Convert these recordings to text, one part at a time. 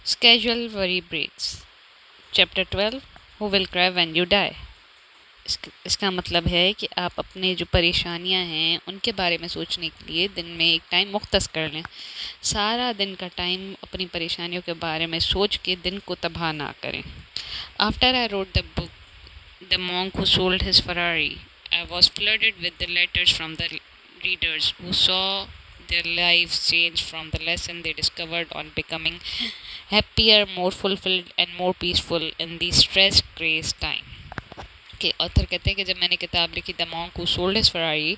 Schedule worry breaks. Chapter 12. Who will cry when you die. اس کا مطلب ہے کہ آپ اپنے جو پریشانیاں ہیں ان کے بارے میں سوچنے کے لیے دن میں ایک ٹائم مختص کر لیں. سارا دن کا ٹائم اپنی پریشانیوں کے بارے میں سوچ کے دن کو تباہ نہ کریں. After I wrote the book The Monk Who Sold His Ferrari, I was flooded with the letters from the readers who saw their lives change from the lesson they discovered on becoming happier, more fulfilled, and more peaceful in the stress-crazed time. کہ author کہتے ہیں کہ جب میں نے کتاب لکھی دا monk ہو sold his فراری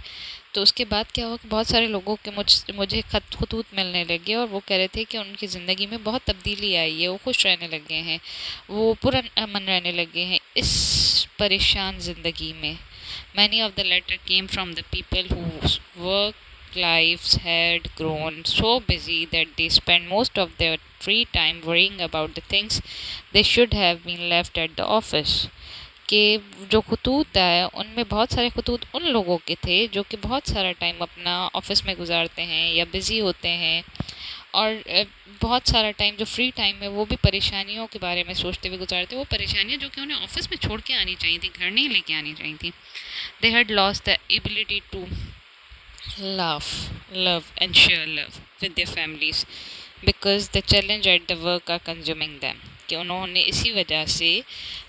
تو اس کے بعد کیا ہوا کہ بہت سارے لوگوں کے مجھے خطوط ملنے لگے اور وہ کہہ رہے تھے کہ ان کی زندگی میں بہت تبدیلی آئی ہے, وہ خوش رہنے لگے ہیں, وہ پرامن رہنے لگے ہیں اس پریشان زندگی میں. Many of the letter came from the people whose work lives had grown so busy that they spent most of their free time worrying about the things they should have been left at the office. کہ جو خطوط ہے ان میں بہت سارے خطوط ان لوگوں کے تھے جو کہ بہت سارا ٹائم اپنا آفس میں گزارتے ہیں یا بزی ہوتے ہیں, اور بہت سارا ٹائم جو فری ٹائم ہے وہ بھی پریشانیوں کے بارے میں سوچتے ہوئے گزارتے, وہ پریشانیاں جو کہ انہیں آفس میں چھوڑ کے آنی چاہیے تھیں, گھر نہیں لے کے آنی چاہیے تھیں. They had lost the ability to laugh, love and share love with their families because the challenge at the work are consuming them. کہ انہوں نے اسی وجہ سے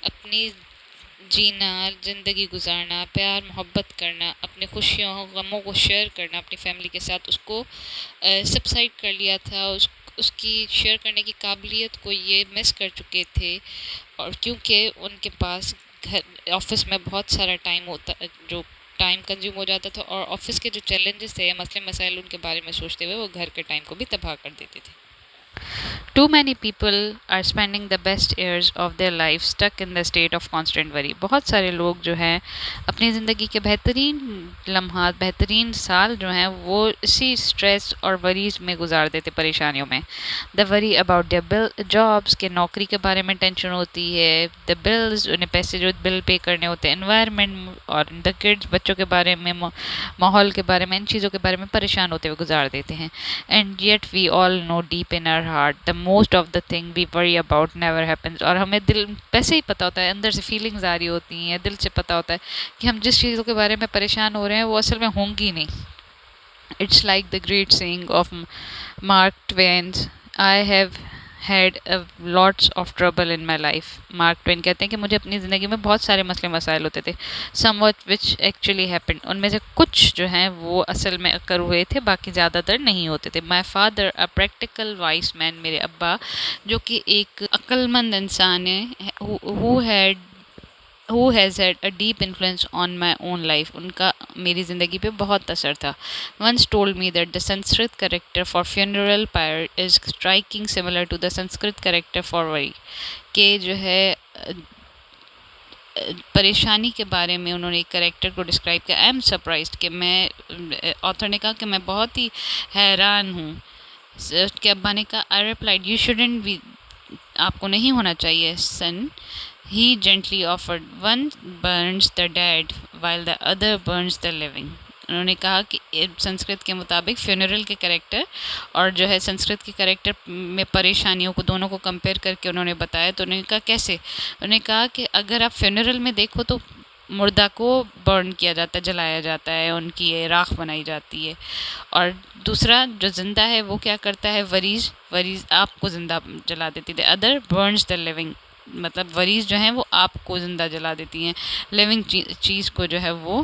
اپنی جینا, زندگی گزارنا, پیار محبت کرنا, اپنے خوشیوں غموں کو شیئر کرنا اپنی فیملی کے ساتھ, اس کو سبسائڈ کر لیا تھا, اس کی شیئر کرنے کی قابلیت کو یہ مس کر چکے تھے. اور کیونکہ ان کے پاس گھر آفس میں بہت سارا ٹائم ہوتا جو ٹائم کنزیوم ہو جاتا تھا, اور آفس کے جو چیلنجز تھے مسئلے مسائل ان کے بارے میں سوچتے ہوئے وہ گھر کے ٹائم کو بھی تباہ کر دیتے تھے. Too many people are spending the best years of their life stuck in the state of constant worry. بہت سارے لوگ جو ہیں اپنی زندگی کے بہترین لمحات, بہترین سال جو ہیں وہ اسی اسٹریس اور وریز میں گزار دیتے, پریشانیوں میں. دا وری اباؤٹ دیئر جابس, کے نوکری کے بارے میں ٹینشن ہوتی ہے, دا بلز, انہیں پیسے جو بل پے کرنے ہوتے ہیں, انوائرمنٹ اور دا کڈس, بچوں کے بارے میں, ماحول کے بارے میں, ان چیزوں کے بارے میں پریشان ہوتے ہوئے گزار دیتے ہیں. And yet we all know deep in our heart the most of the thing we worry about never happens. اور ہمیں دل ویسے ہی پتہ ہوتا ہے, اندر سے فیلنگز آ رہی ہوتی ہیں, دل سے پتہ ہوتا ہے کہ ہم جس چیزوں کے بارے میں پریشان ہو رہے ہیں وہ اصل میں ہوں گی نہیں. It's like the great saying of Mark Twain's, I have had lots of trouble in my life. Mark Twain کہتے ہیں کہ مجھے اپنی زندگی میں بہت سارے مسئلے مسائل ہوتے تھے. Some what which actually happen, ان میں سے کچھ جو ہیں وہ اصل میں اکر ہوئے تھے, باقی زیادہ تر نہیں ہوتے تھے. My father a practical wise man, میرے ابا جو کہ ایک عقل مند انسان ہے, who has had a deep influence on my own life, ان کا میری زندگی پہ بہت اثر تھا. once told me that the Sanskrit character for funeral pyre is striking similar to the Sanskrit character for worry. کہ جو ہے پریشانی کے بارے میں انہوں نے ایک کریکٹر کو ڈسکرائب کیا. آئی ایم سرپرائزڈ, کہ میں, آتھر نے کہا کہ میں بہت ہی حیران ہوں. اس کے ابا نے کہا آئی ریپلائڈ یو شوڈنٹ بی, آپ کو نہیں ہونا چاہیے سن. He gently offered, one burns the dead while the other burns the living. انہوں نے کہا کہ سنسکرت کے مطابق فیونرل کے کریکٹر اور جو ہے سنسکرت کے کریکٹر میں پریشانیوں کو دونوں کو کمپیئر کر کے انہوں نے بتایا. تو انہوں نے کہا کیسے, انہوں نے کہا کہ اگر آپ فیونرل میں دیکھو تو مردہ کو برن کیا جاتا ہے, جلایا جاتا ہے, ان کی راکھ بنائی جاتی ہے, اور دوسرا جو زندہ ہے وہ کیا کرتا ہے, وریز آپ کو زندہ جلا دیتی ہے. ادر برنز دا لیونگ, مطلب وریز جو ہیں وہ آپ کو زندہ جلا دیتی ہیں, لیونگ چیز کو جو ہے وہ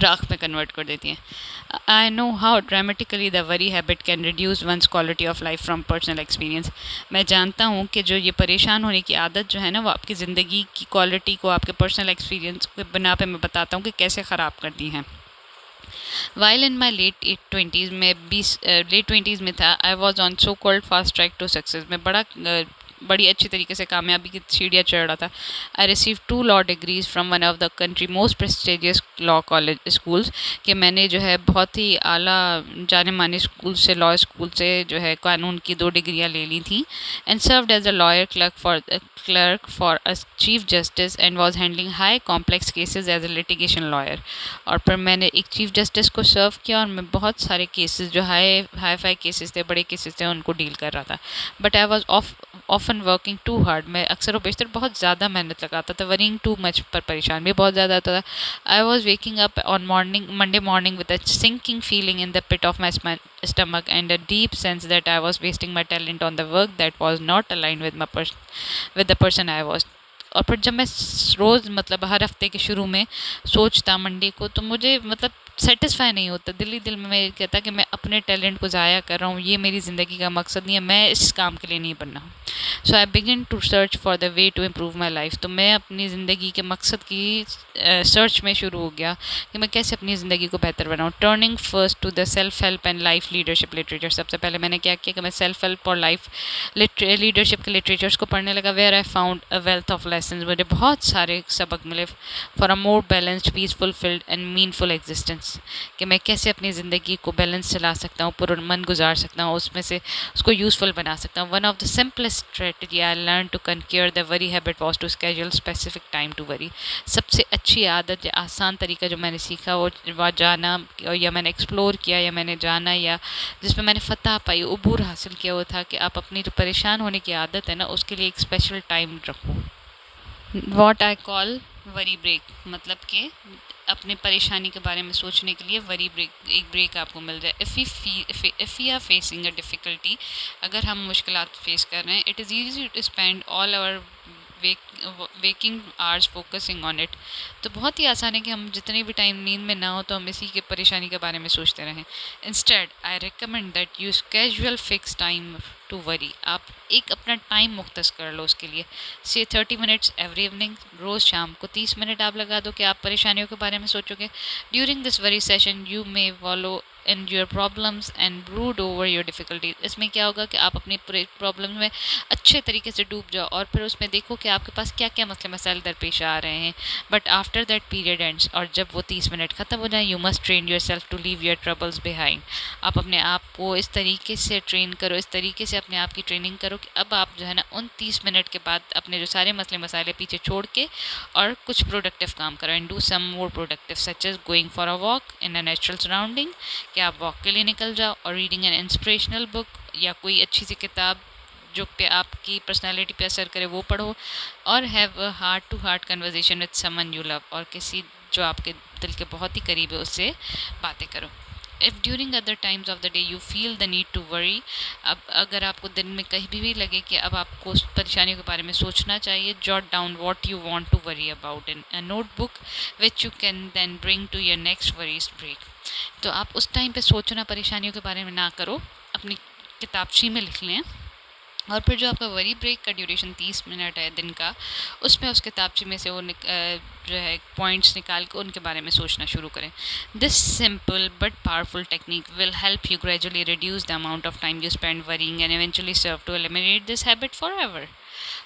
راکھ میں کنورٹ کر دیتی ہیں. آئی نو ہاؤ ڈرامیٹیکلی دا وری habit can reduce one's quality of life from personal experience. میں جانتا ہوں کہ جو یہ پریشان ہونے کی عادت جو ہے نا وہ آپ کی زندگی کی کوالٹی کو آپ کے پرسنل ایکسپیرینس کے بنا پہ میں بتاتا ہوں کہ کیسے خراب کرتی ہیں. While in my late 20s میں لیٹ 20s میں تھا, I was on so called fast track to success. میں بڑا بڑی اچھی طریقے سے کامیابی کی سیڑھیاں چڑھ رہا تھا. آئی receive 2 law degrees from one of the country most prestigious law college schools, کہ میں نے جو ہے بہت ہی اعلیٰ جانے مانے اسکول سے لاء اسکول سے جو ہے قانون کی 2 ڈگریاں لے لی تھیں. And served as a lawyer clerk for chief justice and was handling high complex cases as a litigation lawyer. اور پھر میں نے ایک چیف جسٹس کو سرو کیا اور میں بہت سارے کیسز جو ہائی فائی کیسز تھے، بڑے کیسز تھے، ان کو ڈیل کر رہا تھا. But I was often working too hard. میں اکثر و بیشتر بہت زیادہ محنت لگاتا تھا. ورنگ ٹو مچ پر پریشان بھی بہت زیادہ ہوتا تھا. I was waking up on Monday morning with a sinking feeling in the pit of my stomach and a deep sense that I was wasting my talent on the work that was not aligned with the person I was. اور پھر جب میں روز مطلب ہر ہفتے کے شروع میں سوچتا منڈے کو، تو مجھے مطلب سیٹسفائی نہیں ہوتا. دل میں یہ کہتا کہ میں اپنے ٹیلنٹ کو ضائع کر رہا ہوں، یہ میری زندگی کا مقصد نہیں ہے، میں اس کام کے لیے نہیں بننا ہوں. So I began to search for the way to improve my life. تو میں اپنی زندگی کے مقصد کی سرچ میں شروع ہو گیا کہ میں کیسے اپنی زندگی کو بہتر بناؤں. Turning first to the self help and life leadership literature. سب سے پہلے میں نے کیا کہ میں سیلف ہیلپ اور لائف لیڈرشپ کے لٹریچرس کو پڑھنے لگا. Where I found a wealth of lessons. مجھے بہت سارے سبق ملے for a more balanced peaceful fulfilled and meaningful existence, کہ میں کیسے اپنی زندگی کو بیلنس چلا سکتا ہوں، پرامن گزار سکتا ہوں، اس میں سے اس کو یوزفل بنا سکتا ہوں. One of the simplest strategy I learn to conquer the وری habit was to schedule specific time to worry. سب سے اچھی عادت یا آسان طریقہ جو میں نے سیکھا وہ جانا یا میں نے ایکسپلور کیا یا میں نے جانا یا جس میں میں نے فتح پائی، عبور حاصل کیا، وہ تھا کہ آپ اپنی جو پریشان ہونے کی عادت ہے نا، اس کے لیے ایک اسپیشل ٹائم رکھو. واٹ آئی کال وری بریک، مطلب کہ اپنے پریشانی کے بارے میں سوچنے کے لیے وری بریک، ایک بریک آپ کو مل جائے. If you are facing a difficulty, اگر ہم مشکلات فیس کر رہے ہیں، it is easy to spend all our waking hours focusing on it. تو بہت ہی آسان ہے کہ ہم جتنے بھی ٹائم نیند میں نہ ہو تو ہم اسی کے پریشانی کے بارے میں سوچتے رہیں. Instead I recommend that use casual fix time to worry. آپ ایک اپنا ٹائم مختص کر لو اس کے لیے. سے 30 منٹس ایوری ایوننگ. روز شام کو 30 منٹ آپ لگا دو کہ آپ پریشانیوں کے بارے میں سوچو گے. During this worry session you may wallow in your problems and brood over your difficulties. اس میں کیا ہوگا کہ آپ اپنی پرابلم میں اچھے طریقے سے ڈوب جاؤ اور پھر اس میں دیکھو کہ آپ کے پاس کیا کیا مسئلے مسائل درپیش آ رہے ہیں. But after that period ends, اور جب وہ 30 منٹ ختم ہو جائیں، you must train yourself to leave your troubles behind. آپ اپنے آپ کو اس طریقے سے ٹرین کرو، اس طریقے سے اپنے آپ کی ٹریننگ کرو کہ اب آپ جو ہے نا ان 30 منٹ کے بعد اپنے جو سارے مسئلے مسائل پیچھے چھوڑ کے اور کچھ پروڈکٹیو کام کرو. And do some more productive such as going for a walk in a natural surrounding, کہ آپ واک کے لیے نکل جاؤ، اور ریڈنگ این انسپریشنل بک یا کوئی اچھی سی کتاب جو پہ آپ کی پرسنالٹی پہ اثر کرے وہ پڑھو. اور have a heart to heart conversation with someone you love, اور کسی جو آپ کے دل کے بہت ہی قریب ہے اس سے باتیں کرو. If during other times of the day you feel the need to worry، اب اگر آپ کو دن میں کہیں بھی لگے کہ اب آپ کو پریشانیوں کے بارے میں سوچنا چاہیے، jot down what you want to worry about in a notebook which you can then bring to your next worries break. تو آپ اس ٹائم پہ سوچنا پریشانیوں کے بارے میں نہ کرو، اپنی کتابچی میں لکھ لیں. اور پھر جو آپ کا وری بریک کا ڈیوریشن 30 منٹ ہے دن کا، اس میں اس کتابچی میں سے وہ جو ہے پوائنٹس نکال کے ان کے بارے میں سوچنا شروع کریں. This simple but powerful technique will help you gradually reduce the amount of time you spend worrying and eventually serve to eliminate this habit for ever.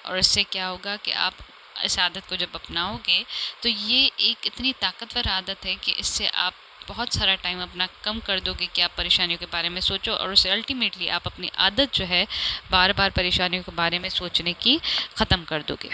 اور اس سے کیا ہوگا کہ آپ اس عادت کو جب اپناؤ گے تو یہ ایک اتنی طاقتور عادت ہے کہ اس سے آپ بہت سارا ٹائم اپنا کم کر دو گے کہ آپ پریشانیوں کے بارے میں سوچو، اور اسے الٹیمیٹلی آپ اپنی عادت جو ہے بار بار پریشانیوں کے بارے میں سوچنے کی ختم کر دو گے.